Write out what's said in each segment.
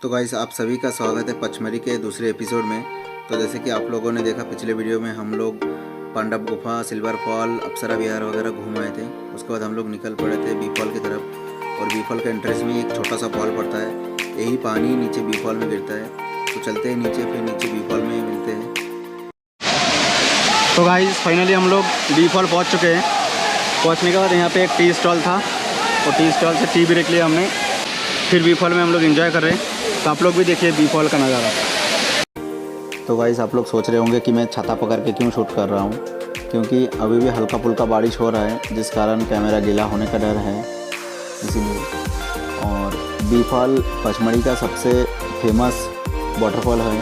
तो गाइस आप सभी का स्वागत है पचमढ़ी के दूसरे एपिसोड में। तो जैसे कि आप लोगों ने देखा पिछले वीडियो में हम लोग पांडव गुफा, सिल्वर फॉल, अप्सरा विहार वगैरह घूम आए थे। उसके बाद हम लोग निकल पड़े थे बी फॉल की तरफ। और बी फॉल के एंट्रेंस में एक छोटा सा फॉल पड़ता है, यही पानी नीचे बी फॉल में गिरता है। तो चलते हैं नीचे, फिर नीचे बी फॉल में मिलते हैं। तो गाइस फाइनली हम लोग बी फॉल पहुँच चुके हैं। पहुँचने के बाद यहाँ पे एक टी स्टॉल था और टी स्टॉल से टी ब्रेक लिया हमने। फिर बी फॉल में हम लोग एंजॉय कर रहे हैं। तो आप लोग भी देखिए बी फॉल का नज़ारा। तो गाइस आप लोग सोच रहे होंगे कि मैं छाता पकड़ के क्यों शूट कर रहा हूँ, क्योंकि अभी भी हल्का फुल्का बारिश हो रहा है, जिस कारण कैमरा गीला होने का डर है, इसीलिए। और बी फॉल पचमढ़ी का सबसे फेमस वाटरफॉल है।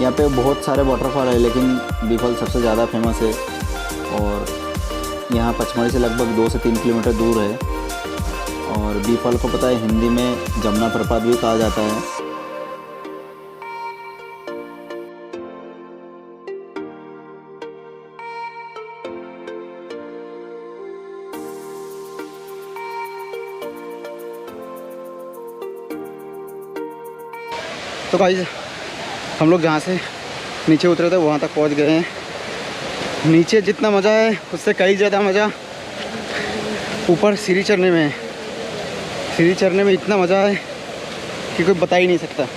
यहाँ पे बहुत सारे वाटरफॉल है, लेकिन बी फॉल सबसे ज़्यादा फेमस है। और यहाँ पचमढ़ी से लगभग 2 से 3 किलोमीटर दूर है। और बी फॉल को पता है हिंदी में जमुना प्रपात भी कहा जाता है। तो गाइस हम लोग जहाँ से नीचे उतरे थे वहाँ तक पहुँच गए हैं। नीचे जितना मज़ा है उससे कई ज़्यादा मज़ा ऊपर सीढ़ी चढ़ने में है। सीढ़ी चढ़ने में इतना मज़ा है कि कोई बता ही नहीं सकता।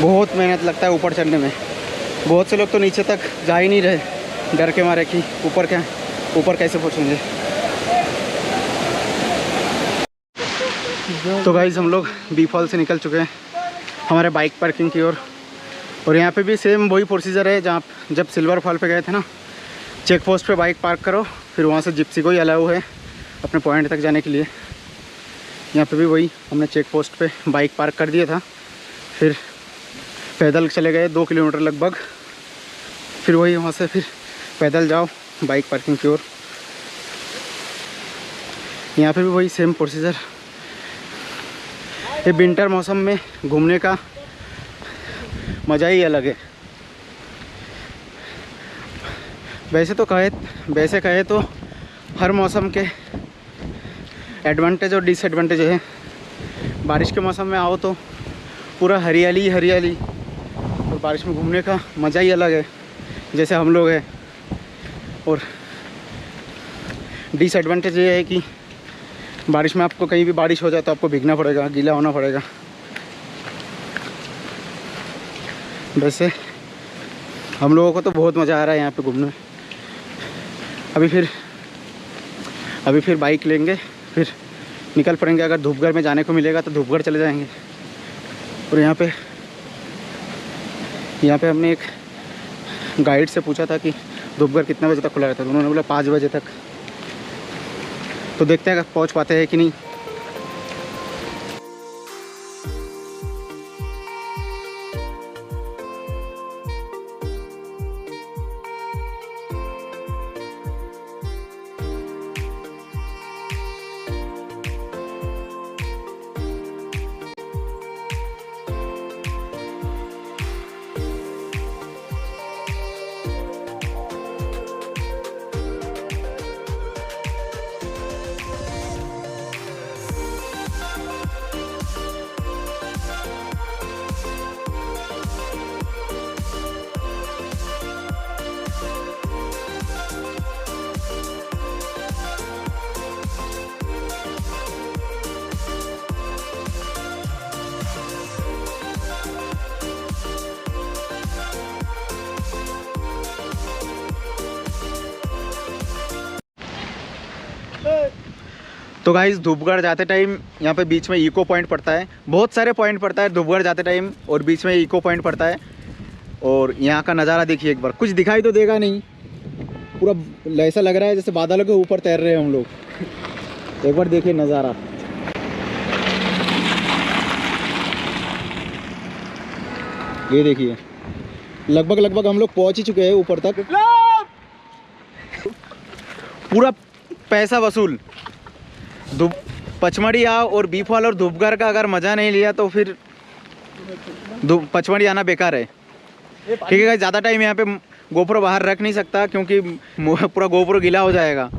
बहुत मेहनत लगता है ऊपर चढ़ने में। बहुत से लोग तो नीचे तक जा ही नहीं रहे, डर के मारे कि ऊपर कैसे पहुँचेंगे। तो गाइस हम लोग बी फॉल से निकल चुके हैं हमारे बाइक पार्किंग की ओर। और यहाँ पे भी सेम वही प्रोसीजर है जहाँ जब सिल्वर फॉल पे गए थे ना। चेक पोस्ट पे बाइक पार्क करो, फिर वहाँ से जिप्सी को ही अलाउ है अपने पॉइंट तक जाने के लिए। यहाँ पे भी वही हमने चेक पोस्ट पे बाइक पार्क कर दिया था, फिर पैदल चले गए 2 किलोमीटर लगभग। फिर वही वहाँ से फिर पैदल जाओ बाइक पार्किंग की ओर। यहाँ पे भी वही सेम प्रोसीजर। ये विंटर मौसम में घूमने का मज़ा ही अलग है। वैसे कहे तो हर मौसम के एडवांटेज और डिसएडवांटेज है। बारिश के मौसम में आओ तो पूरा हरियाली हरियाली, और बारिश में घूमने का मज़ा ही अलग है, जैसे हम लोग हैं। और डिसएडवांटेज ये है कि बारिश में आपको कहीं भी बारिश हो जाए तो आपको भीगना पड़ेगा, गीला होना पड़ेगा। वैसे हम लोगों को तो बहुत मज़ा आ रहा है यहाँ पे घूमने में। अभी फिर बाइक लेंगे, फिर निकल पड़ेंगे। अगर धूपगढ़ में जाने को मिलेगा तो धूपगढ़ चले जाएंगे। और यहाँ पे हमने एक गाइड से पूछा था कि धूपगढ़ कितने बजे तक खुला रहता है, तो उन्होंने बोला 5 बजे तक। तो देखते हैं अगर पहुँच पाते हैं कि नहीं। तो गाइस धूपगढ़ जाते टाइम यहाँ पे बीच में इको पॉइंट पड़ता है। बहुत सारे पॉइंट पड़ता है धूपगढ़ जाते टाइम, और बीच में इको पॉइंट पड़ता है। और यहाँ का नज़ारा देखिए एक बार। कुछ दिखाई तो देगा नहीं, पूरा ऐसा लग रहा है जैसे बादलों के ऊपर तैर रहे हैं हम लोग। एक बार देखिए नज़ारा। ये देखिए लगभग हम लोग पहुँच ही चुके हैं ऊपर तक। पूरा पैसा वसूल। पचमढ़ी आओ और बी फॉल और धूपगढ़ का अगर मज़ा नहीं लिया तो फिर पचमढ़ी आना बेकार है। ठीक है, ज़्यादा टाइम यहाँ पे गोप्रो बाहर रख नहीं सकता क्योंकि पूरा गोप्रो गीला हो जाएगा।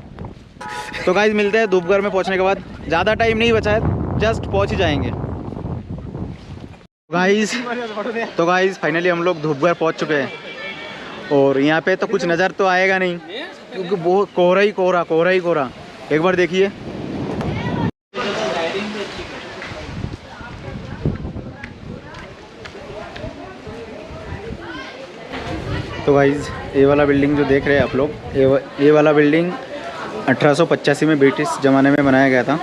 तो गाइस मिलते हैं धूपगढ़ में पहुँचने के बाद। ज़्यादा टाइम नहीं बचा है, जस्ट पहुँच ही जाएंगे। गाइस फाइनली हम लोग धूपगढ़ पहुंच चुके हैं और यहाँ पे तो कुछ नज़र तो आएगा नहीं क्योंकि बहुत कोहरा ही कोहरा। एक बार देखिए। तो गाइस ये वाला बिल्डिंग जो देख रहे हैं आप लोग, ये वाला बिल्डिंग 1885 में ब्रिटिश ज़माने में बनाया गया था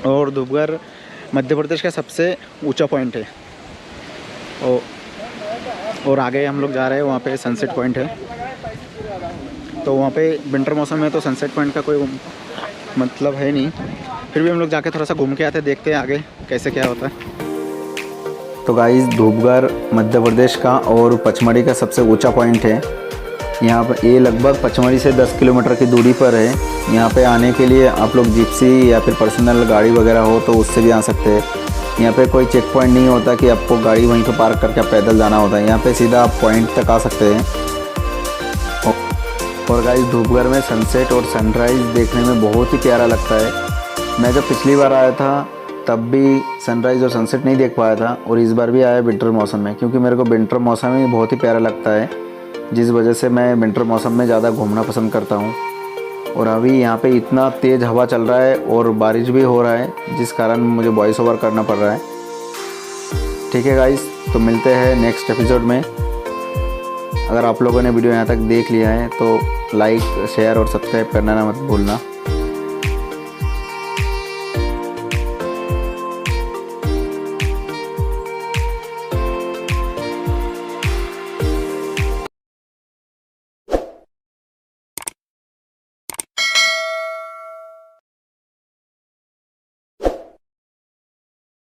और धूपगढ़ मध्य प्रदेश का सबसे ऊंचा पॉइंट है। और आगे हम लोग जा रहे हैं, वहाँ पे सनसेट पॉइंट है। तो वहाँ पे विंटर मौसम में तो सनसेट पॉइंट का कोई मतलब है नहीं, फिर भी हम लोग जाके थोड़ा सा घूम के आते, देखते हैं आगे कैसे क्या होता है। तो गाइस धूपगढ़ मध्य प्रदेश का और पचमढ़ी का सबसे ऊंचा पॉइंट है। यहाँ पर ये लगभग पचमढ़ी से 10 किलोमीटर की दूरी पर है। यहाँ पे आने के लिए आप लोग जिप्सी या फिर पर्सनल गाड़ी वगैरह हो तो उससे भी आ सकते हैं। यहाँ पे कोई चेक पॉइंट नहीं होता कि आपको गाड़ी वहीं पे पार्क करके पैदल जाना होता है। यहाँ पे सीधा आप पॉइंट तक आ सकते हैं। और गाइस धूपगढ़ में सनसेट और सनराइज़ देखने में बहुत ही प्यारा लगता है। मैं जब पिछली बार आया था तब भी सनराइज़ और सनसेट नहीं देख पाया था और इस बार भी आया विंटर मौसम में, क्योंकि मेरे को विंटर मौसम ही बहुत ही प्यारा लगता है, जिस वजह से मैं विंटर मौसम में ज़्यादा घूमना पसंद करता हूँ। और अभी यहाँ पे इतना तेज़ हवा चल रहा है और बारिश भी हो रहा है, जिस कारण मुझे वॉइस ओवर करना पड़ रहा है। ठीक है गाइस, तो मिलते हैं नेक्स्ट एपिसोड में। अगर आप लोगों ने वीडियो यहाँ तक देख लिया है तो लाइक, शेयर और सब्सक्राइब करना ना मत भूलना।